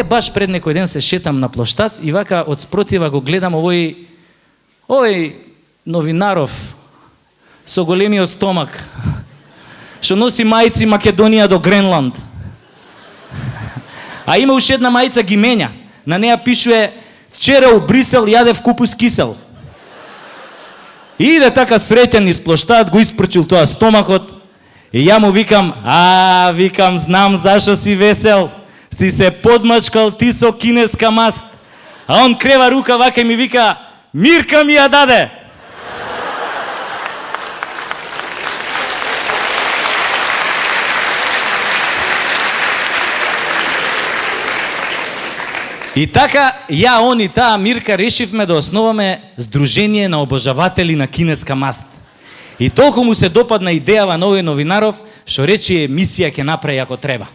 баш пред некој ден се шетам на плоштад и вака од спротива го гледам овој новинаров со големиот стомак, што носи мајци Македонија до Гренланд. А има уште една мајца ги менја. На неја пишуе вчера у Брисел јадев купус кисел. И иде така среќен низ плоштад, го испрчил тоа стомакот и ја му викам, викам, знам зашо си весел, си се подмачкал ти со кинеска маст. А он крева рука вака и ми вика, Мирка ми ја даде. И така, ја, он и таа Мирка решивме да основаме Сдружение на обожаватели на кинеска маст. И толку му се допадна идејава на овој новинаров, што рече емисија ќе направи ако треба.